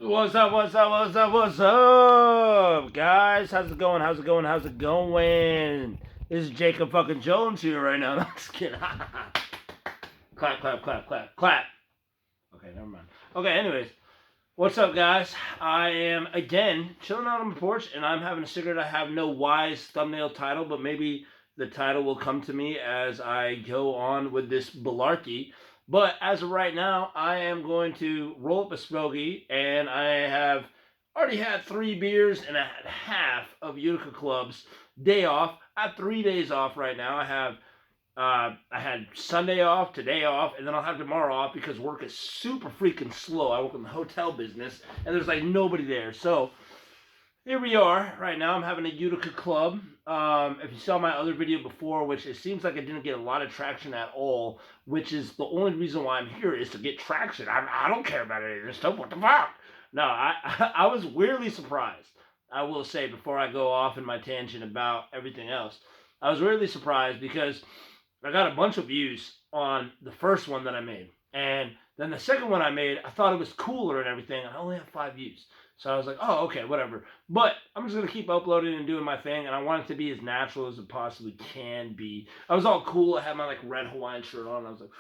What's up, what's up, guys? How's it going? This is Jacob fucking Jones here right now. No, I'm just kidding. Clap, clap, clap, clap, clap. Okay, never mind. Okay, anyways, what's up, guys? I am, again, chilling out on the porch, and I'm having a cigarette. I have no wise thumbnail title, but maybe the title will come to me as I go on with this malarkey. But as of right now, I am going to roll up a smoky, and I have already had 3 beers and a half of Utica Club's day off. I have 3 days off right now. I had Sunday off, today off, and then I'll have tomorrow off because work is super freaking slow. I work in the hotel business, and there's like nobody there. So here we are right now. I'm having a Utica Club. If you saw my other video before, which it seems like it didn't get a lot of traction at all, which is the only reason why I'm here is to get traction. I don't care about any of this stuff. What the fuck? No, I was weirdly surprised. I will say before I go off in my tangent about everything else, I was weirdly surprised because I got a bunch of views on the first one that I made. And then the second one I made, I thought it was cooler and everything. I only have 5 views. So I was like, oh, okay, whatever. But I'm just going to keep uploading and doing my thing. And I want it to be as natural as it possibly can be. I was all cool. I had my like red Hawaiian shirt on. I was like,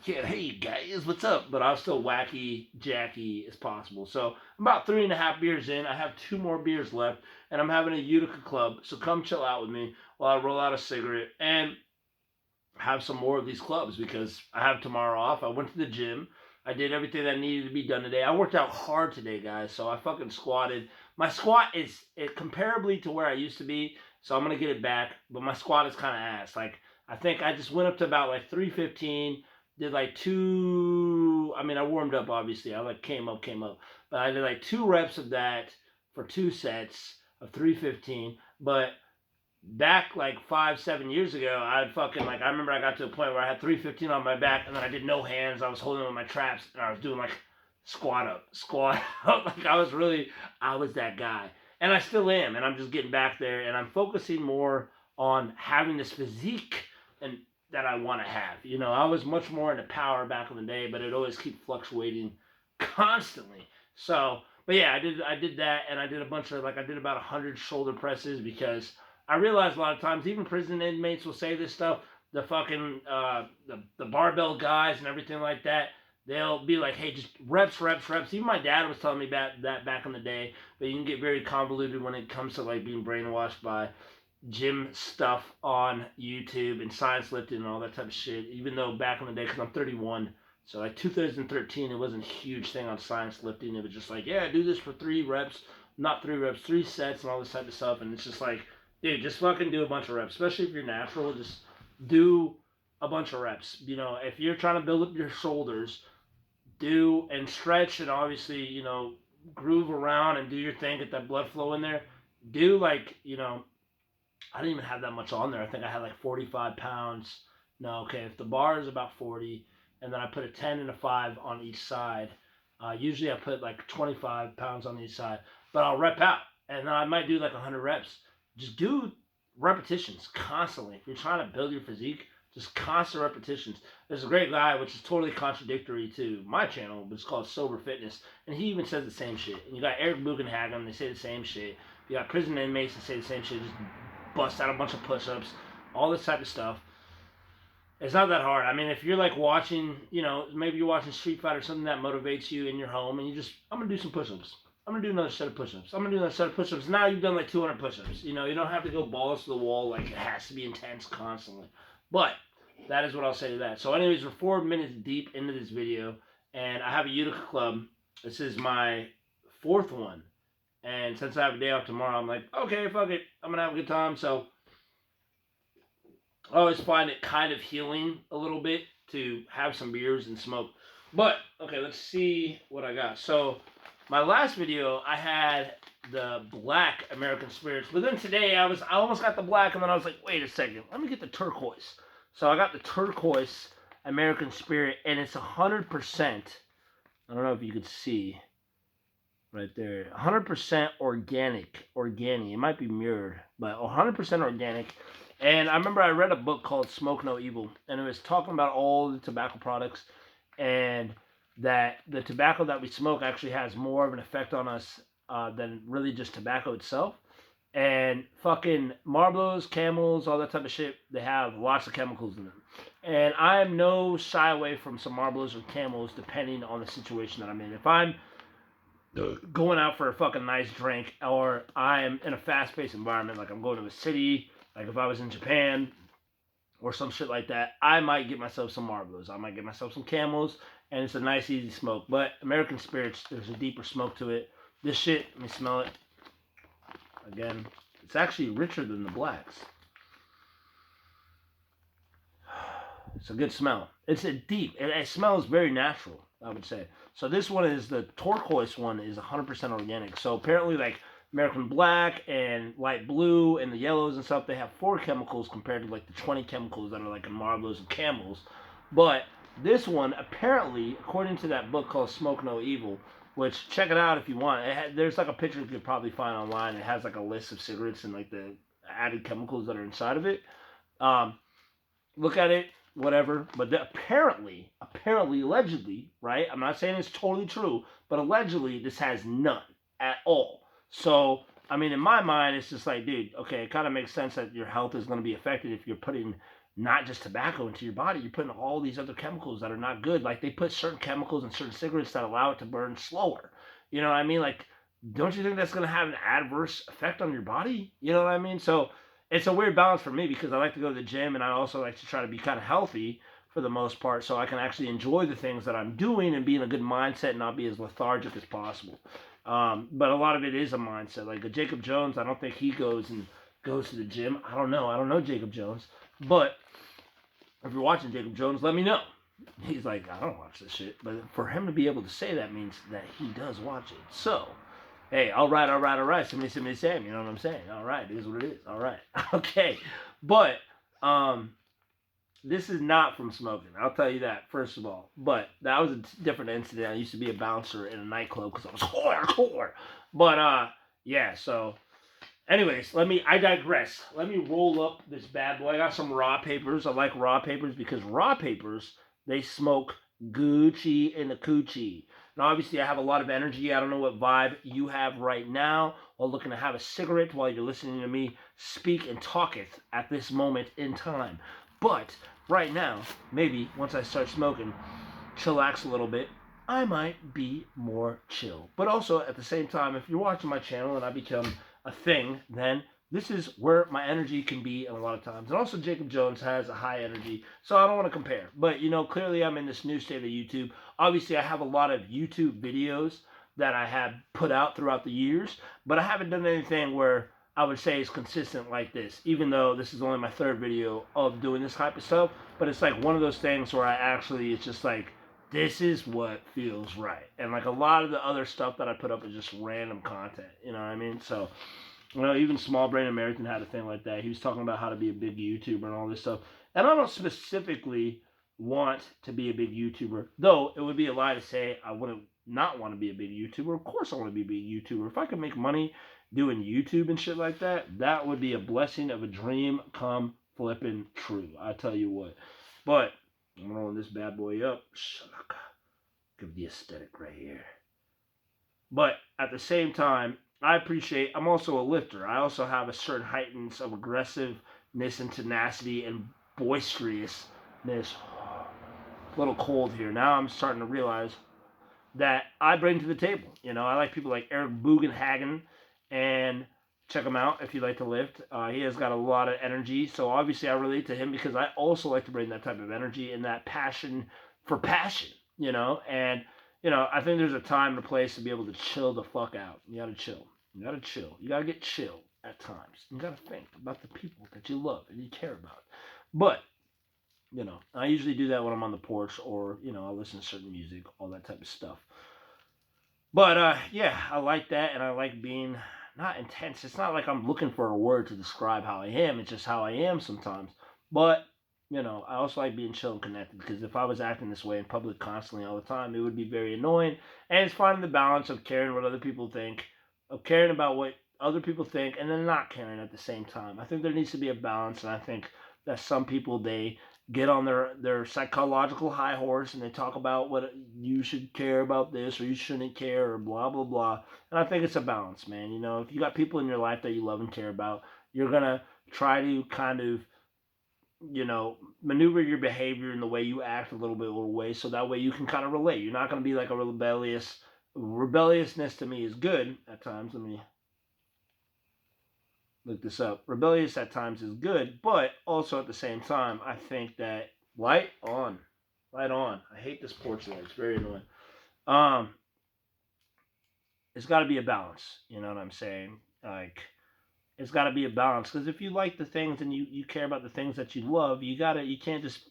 yeah, hey guys, what's up? But I was still wacky, jacky as possible. So I'm about 3.5 beers in. I have 2 more beers left. And I'm having a Utica Club. So come chill out with me while I roll out a cigarette. And have some more of these clubs because I have tomorrow off. I went to the gym. I did everything that needed to be done today. I worked out hard today, guys. So I fucking squatted. My squat is comparably to where I used to be. So I'm gonna get it back. But my squat is kind of ass. Like I think I just went up to about like 315. Did like 2. I mean, I warmed up obviously. I like came up. But I did like 2 reps of that for 2 sets of 315. But back like 5-7 years ago, I'd fucking like I remember I got to a point where I had 315 on my back and then I did no hands. I was holding on my traps and I was doing like squat up. Like I was that guy. And I still am, and I'm just getting back there and I'm focusing more on having this physique and that I want to have. You know, I was much more into power back in the day, but it always keep fluctuating constantly. So, but yeah, I did that and I did a bunch of like I did about 100 shoulder presses because I realize a lot of times, even prison inmates will say this stuff. The fucking the barbell guys and everything like that, they'll be like, "Hey, just reps." Even my dad was telling me that back in the day. But you can get very convoluted when it comes to like being brainwashed by gym stuff on YouTube and science lifting and all that type of shit. Even though back in the day, because I'm 31, so like 2013, it wasn't a huge thing on science lifting. It was just like, yeah, do this for 3 reps, not 3 reps, 3 sets, and all this type of stuff. And it's just like, dude, just fucking do a bunch of reps. Especially if you're natural, just do a bunch of reps. You know, if you're trying to build up your shoulders, do and stretch and obviously, you know, groove around and do your thing, get that blood flow in there. Do like, you know, I didn't even have that much on there. I think I had like 45 pounds. No, okay, if the bar is about 40, and then I put a 10 and a 5 on each side. Usually I put like 25 pounds on each side, but I'll rep out. And then I might do like 100 reps. Just do repetitions constantly. If you're trying to build your physique, just constant repetitions. There's a great guy, which is totally contradictory to my channel, but it's called Sober Fitness, and he even says the same shit. And you got Eric Buchenhagen, they say the same shit. You got prison inmates that say the same shit, just bust out a bunch of push-ups, all this type of stuff. It's not that hard. I mean, if you're like watching, you know, maybe you're watching Street Fighter or something that motivates you in your home, and you just, I'm gonna do some push-ups. I'm gonna do another set of push-ups. I'm gonna do another set of push-ups. Now you've done like 200 push-ups. You know, you don't have to go balls to the wall like it has to be intense constantly. But that is what I'll say to that. So, anyways, we're 4 minutes deep into this video, and I have a Utica Club. This is my 4th one, and since I have a day off tomorrow, I'm like, okay, fuck it, I'm gonna have a good time. So I always find it kind of healing a little bit to have some beers and smoke. But okay, let's see what I got. So my last video, I had the black American spirits, but then today I almost got the black, and then I was like, wait a second, let me get the turquoise. So I got the turquoise American spirit, and it's 100%. I don't know if you could see right there, 100% organic. It might be mirrored, but 100% organic. And I remember I read a book called Smoke No Evil, and it was talking about all the tobacco products, and that the tobacco that we smoke actually has more of an effect on us than really just tobacco itself. And fucking Marlboros, Camels, all that type of shit, they have lots of chemicals in them. And I'm no shy away from some Marlboros or Camels depending on the situation that I'm in. If I'm going out for a fucking nice drink or I'm in a fast-paced environment, like I'm going to a city, like if I was in Japan or some shit like that, I might get myself some Marlboros. I might get myself some Camels, and it's a nice, easy smoke. But American Spirits, there's a deeper smoke to it. This shit, let me smell it. Again, it's actually richer than the blacks. It's a good smell. It's a deep. It smells very natural, I would say. So this one is the turquoise one is 100% organic. So apparently, like American Black and Light Blue and the yellows and stuff, they have 4 chemicals compared to like the 20 chemicals that are like in Marlboros and Camels. But this one, apparently, according to that book called Smoke No Evil, which check it out if you want. There's like a picture you could probably find online. It has like a list of cigarettes and like the added chemicals that are inside of it. Um, Look at it, whatever. But apparently, allegedly, right? I'm not saying it's totally true, but allegedly, this has none at all. So, I mean, in my mind, it's just like, dude, okay, it kind of makes sense that your health is going to be affected if you're putting not just tobacco into your body, you're putting all these other chemicals that are not good. Like they put certain chemicals in certain cigarettes that allow it to burn slower. You know what I mean? Like, don't you think that's going to have an adverse effect on your body? You know what I mean? So it's a weird balance for me because I like to go to the gym and I also like to try to be kind of healthy for the most part so I can actually enjoy the things that I'm doing and be in a good mindset and not be as lethargic as possible. But a lot of it is a mindset. Like a Jacob Jones, I don't think he goes to the gym. I don't know. I don't know Jacob Jones. But if you're watching Jacob Jones, let me know. He's like, I don't watch this shit. But for him to be able to say that means that he does watch it. So, hey, all right. Somebody say, you know what I'm saying? All right, it is what it is. All right. Okay. But, this is not from smoking. I'll tell you that, first of all. But that was a different incident. I used to be a bouncer in a nightclub because I was hardcore. But, yeah, so anyways, I digress. Let me roll up this bad boy. I got some raw papers. I like raw papers because raw papers, they smoke Gucci and the coochie. Now, obviously, I have a lot of energy. I don't know what vibe you have right now while looking to have a cigarette while you're listening to me speak and talketh at this moment in time. But right now, maybe once I start smoking, chillax a little bit, I might be more chill. But also, at the same time, if you're watching my channel and I become a thing, then this is where my energy can be a lot of times. And also Jacob Jones has a high energy, so I don't want to compare. But, clearly I'm in this new state of YouTube. Obviously, I have a lot of YouTube videos that I have put out throughout the years, but I haven't done anything where I would say is consistent like this, even though this is only my 3rd video of doing this type of stuff. But it's like one of those things where it's just like, this is what feels right. And like a lot of the other stuff that I put up is just random content. You know what I mean? So, even Small Brain American had a thing like that. He was talking about how to be a big YouTuber and all this stuff. And I don't specifically want to be a big YouTuber, though it would be a lie to say I wouldn't not want to be a big YouTuber. Of course I want to be a big YouTuber. If I could make money doing YouTube and shit like that, that would be a blessing of a dream come flipping true. I tell you what. But I'm rolling this bad boy up. Give the aesthetic right here. But at the same time, I'm also a lifter. I also have a certain heightened of aggressiveness and tenacity and boisterousness. A little cold here. Now I'm starting to realize that I bring to the table. I like people like Eric Bugenhagen, and check him out if you like to lift. He has got a lot of energy, so obviously I relate to him because I also like to bring that type of energy and that passion for passion, and I think there's a time and a place to be able to chill the fuck out. You gotta chill. You gotta get chill at times. You gotta think about the people that you love and you care about. But, I usually do that when I'm on the porch or, I'll listen to certain music, all that type of stuff. But, yeah, I like that and I like being not intense. It's not like I'm looking for a word to describe how I am. It's just how I am sometimes. But, I also like being chill and connected because if I was acting this way in public constantly all the time, it would be very annoying. And it's finding the balance of caring what other people think, of caring about what other people think, and then not caring at the same time. I think there needs to be a balance, and I think that some people, they get on their psychological high horse and they talk about what you should care about this or you shouldn't care or blah blah blah. And I think it's a balance, man. You know, if you got people in your life that you love and care about, you're gonna try to kind of, you know, maneuver your behavior in the way you act a little way, so that way you can kind of relate. You're not gonna be like a rebelliousness to me is good at times. Let me look this up. Rebellious at times is good, but also at the same time, I think that light on, light on. I hate this porch light. It's very annoying. Um, it's got to be a balance. You know what I'm saying? Like, it's got to be a balance because if you like the things and you care about the things that you love, you can't just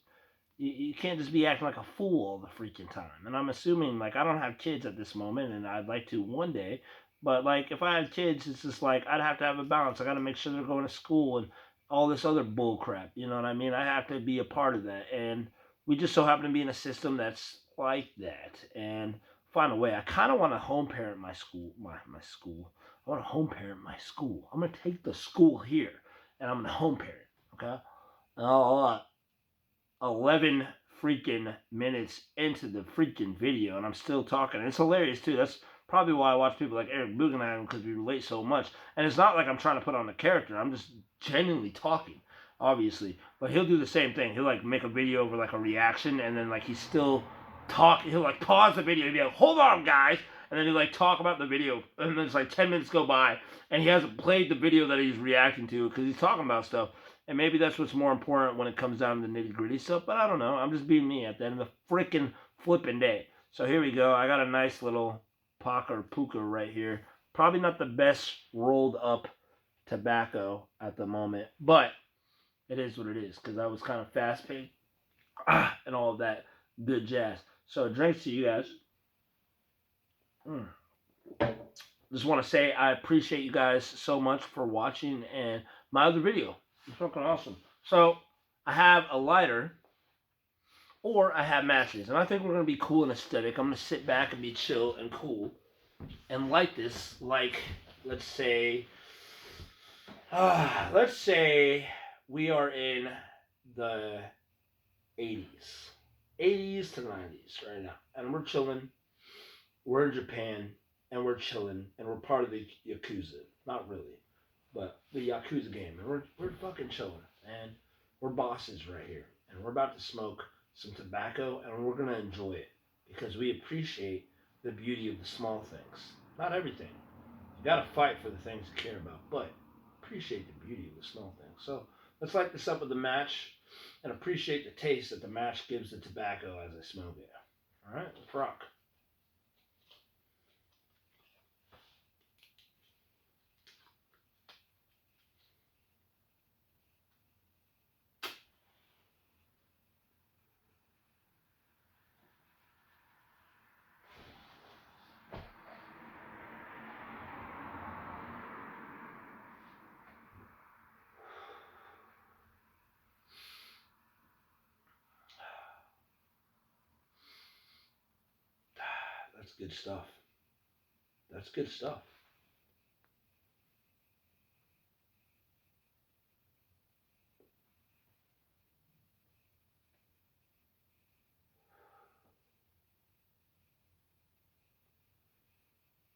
you can't just be acting like a fool all the freaking time. And I'm assuming, like, I don't have kids at this moment, and I'd like to one day. But like, if I had kids, it's just like I'd have to have a balance. I got to make sure they're going to school and all this other bull crap. You know what I mean? I have to be a part of that, and we just so happen to be in a system that's like that. And find a way. I kind of want to home parent my school. My school. I want to home parent my school. I'm gonna take the school here, and I'm gonna home parent. Okay. Oh, 11 freaking minutes into the freaking video and I'm still talking. It's hilarious too. That's probably why I watch people like Eric Bugenhagen because we relate so much. And it's not like I'm trying to put on a character. I'm just genuinely talking, obviously. But he'll do the same thing. He'll like make a video over like a reaction and then like he's still talking. He'll like pause the video and be like, hold on guys. And then he'll like talk about the video and then it's like 10 minutes go by and he hasn't played the video that he's reacting to because he's talking about stuff. And maybe that's what's more important when it comes down to the nitty gritty stuff. But I don't know. I'm just being me at the end of the freaking flipping day. So here we go. I got a nice little Paca or Puka right here. Probably not the best rolled up tobacco at the moment. But it is what it is. Because I was kind of fast paced. And all of that good jazz. So drinks to you guys. Just want to say I appreciate you guys so much for watching. And my other video. It's fucking awesome. So I have a lighter or I have matches. And I think we're going to be cool and aesthetic. I'm going to sit back and be chill and cool and light this like, let's say we are in the 80s. 80s to 90s right now. And we're chilling. We're in Japan and we're chilling and we're part of the Yakuza. Not really. But the Yakuza game, and we're fucking chilling, and we're bosses right here, and we're about to smoke some tobacco, and we're gonna enjoy it because we appreciate the beauty of the small things. Not everything. You gotta fight for the things you care about, but appreciate the beauty of the small things. So let's light this up with the match, and appreciate the taste that the match gives the tobacco as I smoke it. All right, let's rock. That's good stuff. That's good stuff.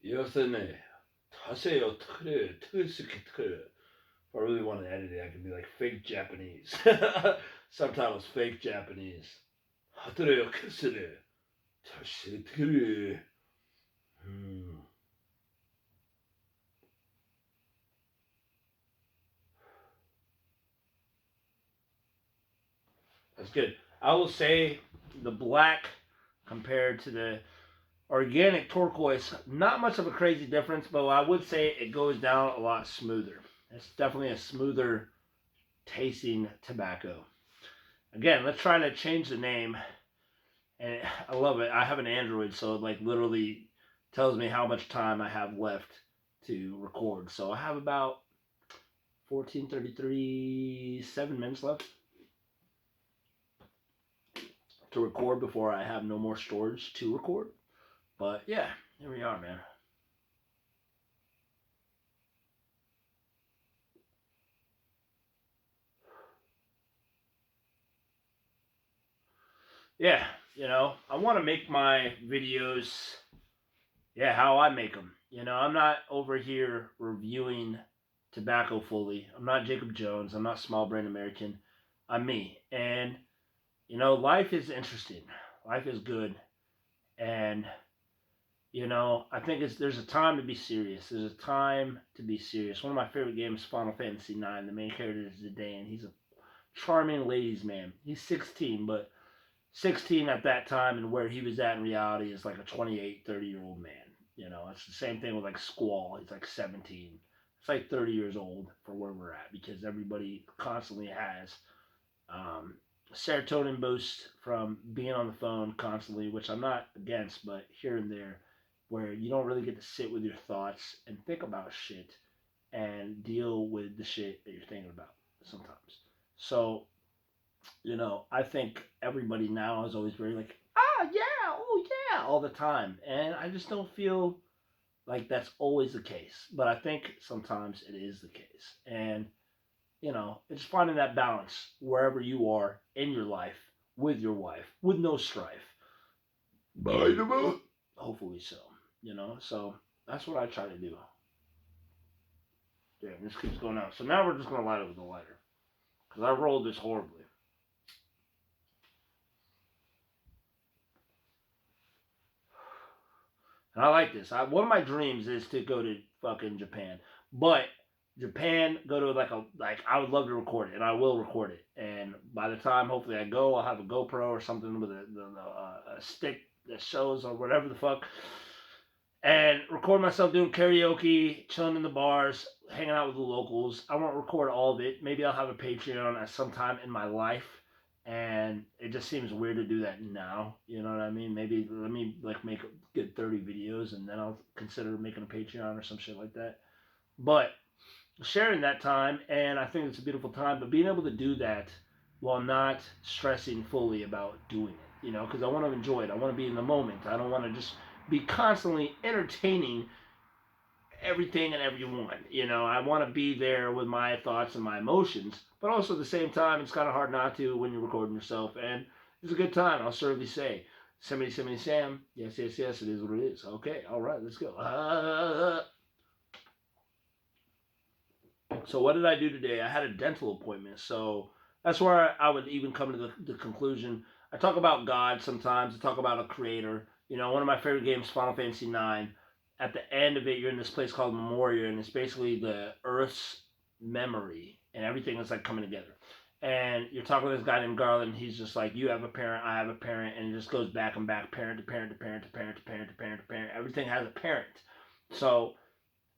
Yes, if I really want to edit it, I could be like fake Japanese. Subtitles fake Japanese. That's good. I will say the black compared to the organic turquoise, not much of a crazy difference, but I would say it goes down a lot smoother. It's definitely a smoother tasting tobacco. Again, let's try to change the name. And I love it. I have an Android, so it like literally tells me how much time I have left to record. So I have about 14:33, 7 minutes left to record before I have no more storage to record. But yeah, here we are, man. yeah, I want to make my videos, how I make them. I'm not over here reviewing tobacco fully. I'm not Jacob Jones. I'm not Small Brain American. I'm me. And, life is interesting. Life is good. And, I think there's a time to be serious. There's a time to be serious. One of my favorite games, Final Fantasy IX. The main character is Zidane. He's a charming ladies' man. He's 16, but 16 at that time and where he was at in reality is like a 28, 30-year-old man. It's the same thing with like Squall. He's like 17. It's like 30 years old for where we're at because everybody constantly has um, serotonin boost from being on the phone constantly, which I'm not against, but here and there, where you don't really get to sit with your thoughts and think about shit and deal with the shit that you're thinking about sometimes. So I think everybody now is always very like, yeah, oh yeah, all the time. And I just don't feel like that's always the case. But I think sometimes it is the case. And, it's finding that balance wherever you are in your life, with your wife, with no strife. By the book. Hopefully so. So that's what I try to do. Yeah, this keeps going out. So now we're just going to light it with the lighter. Because I rolled this horribly. And I like this. One of my dreams is to go to fucking Japan, but Japan, go to I would love to record it, and I will record it. And by the time hopefully I go, I'll have a GoPro or something with a stick that shows or whatever the fuck, and record myself doing karaoke, chilling in the bars, hanging out with the locals. I won't record all of it. Maybe I'll have a Patreon at some time in my life. And it just seems weird to do that now. You know what I mean? Maybe let me make a good 30 videos and then I'll consider making a Patreon or some shit like that. But sharing that time, and I think it's a beautiful time, but being able to do that while not stressing fully about doing it, because I want to enjoy it. I want to be in the moment. I don't want to just be constantly entertaining everything and everyone. I want to be there with my thoughts and my emotions, but also at the same time, it's kind of hard not to when you're recording yourself. And it's a good time, I'll certainly say. Somebody, Sam. Yes, yes, yes, it is what it is. Okay, all right, let's go. So what did I do today? I had a dental appointment. So that's where I would even come to the conclusion. I talk about God sometimes. I talk about a creator. One of my favorite games, Final Fantasy IX. At the end of it, you're in this place called Memoria, and it's basically the Earth's memory, and everything is like coming together. And you're talking to this guy named Garland. He's just like, you have a parent, I have a parent, and it just goes back and back, parent to parent to parent to parent to parent to parent to parent. Everything has a parent. So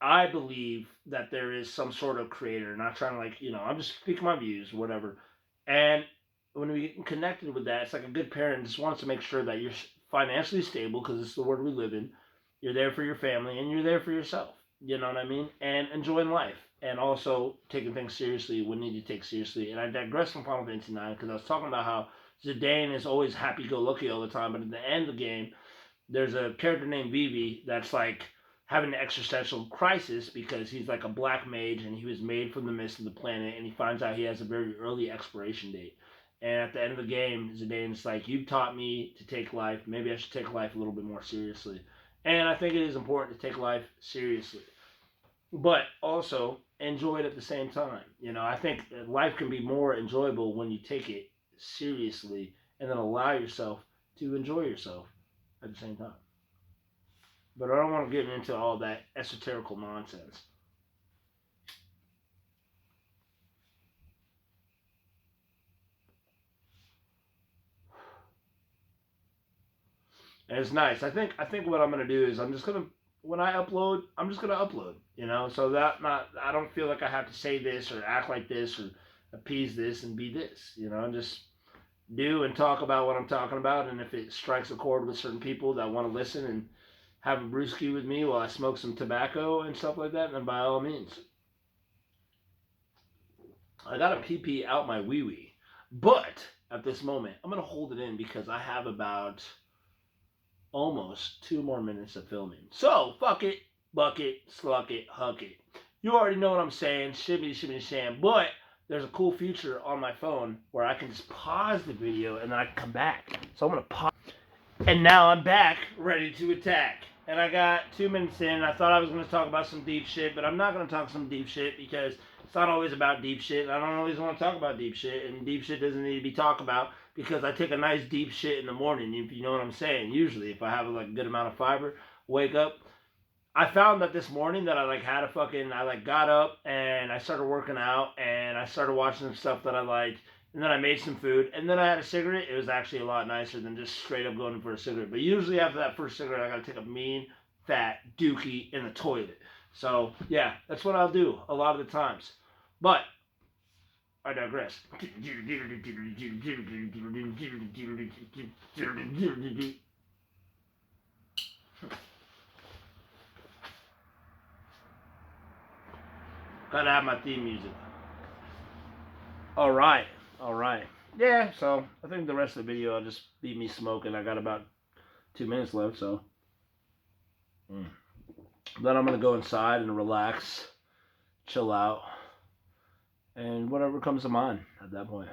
I believe that there is some sort of creator, not trying to I'm just speaking my views, whatever. And when we get connected with that, it's like a good parent just wants to make sure that you're financially stable because it's the world we live in. You're there for your family and you're there for yourself. You know what I mean? And enjoying life. And also taking things seriously when need to take seriously. And I digress from Final Fantasy IX because I was talking about how Zidane is always happy-go-lucky all the time. But at the end of the game, there's a character named Vivi that's like having an existential crisis because he's like a black mage and he was made from the mist of the planet and he finds out he has a very early expiration date. And at the end of the game, Zidane's like, you've taught me to take life. Maybe I should take life a little bit more seriously. And I think it is important to take life seriously. But also enjoy it at the same time. I think life can be more enjoyable when you take it seriously and then allow yourself to enjoy yourself at the same time. But I don't want to get into all that esoterical nonsense. And it's nice. I think what I'm gonna do is I'm just gonna when I upload, I'm just gonna upload. So that not I don't feel like I have to say this or act like this or appease this and be this. Just do and talk about what I'm talking about. And if it strikes a chord with certain people that want to listen and have a brewski with me while I smoke some tobacco and stuff like that, then by all means. I got a pee out my wee wee, but at this moment I'm gonna hold it in because I have about almost 2 more minutes of filming. So fuck it, buck it, sluck it, huck it. You already know what I'm saying, shimmy shimmy sham. But there's a cool feature on my phone where I can just pause the video and then I can come back So I'm gonna pop. And now I'm back, ready to attack. And I got 2 minutes in. I thought I was gonna talk about some deep shit, but I'm not gonna talk some deep shit because it's not always about deep shit. I don't always want to talk about deep shit, and deep shit doesn't need to be talked about because I take a nice deep shit in the morning. If you know what I'm saying. Usually, if I have like a good amount of fiber, wake up. I found that this morning that I like had a fucking I like got up and I started working out and I started watching some stuff that I liked and then I made some food and then I had a cigarette. It was actually a lot nicer than just straight up going for a cigarette. But usually after that first cigarette, I gotta take a mean fat dookie in the toilet. So yeah, that's what I'll do a lot of the times. But I digress. Gotta have my theme music. All right, all right. Yeah, so I think the rest of the video will just be me smoking. I got about 2 minutes left, so. Then I'm gonna go inside and relax, chill out, and whatever comes to mind at that point.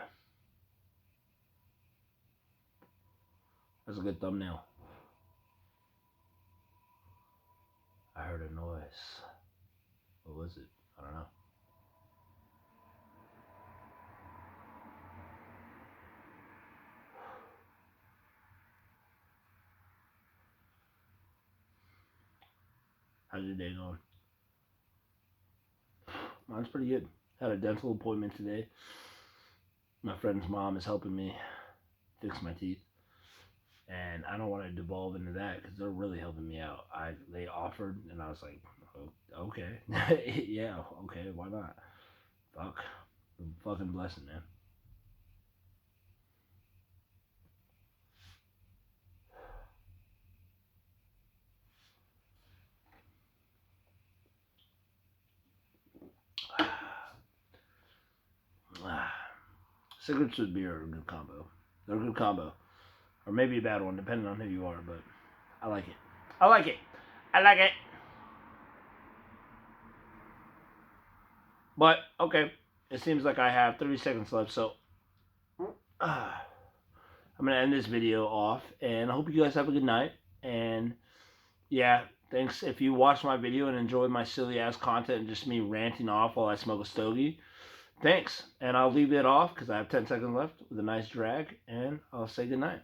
That's a good thumbnail. I heard a noise. What was it? I don't know. How's your day going? Mine's pretty good. Had a dental appointment today. My friend's mom is helping me fix my teeth. And I don't want to devolve into that because they're really helping me out. They offered, and I was like, oh, okay, yeah, okay, why not? Fuck, fucking blessing, man. Cigarettes with beer are a good combo. They're a good combo, or maybe a bad one, depending on who you are. But I like it. I like it. I like it. But okay, it seems like I have 30 seconds left, so I'm gonna end this video off, and I hope you guys have a good night. And yeah, thanks if you watched my video and enjoyed my silly ass content and just me ranting off while I smoke a stogie. Thanks, and I'll leave it off because I have 10 seconds left with a nice drag, and I'll say goodnight.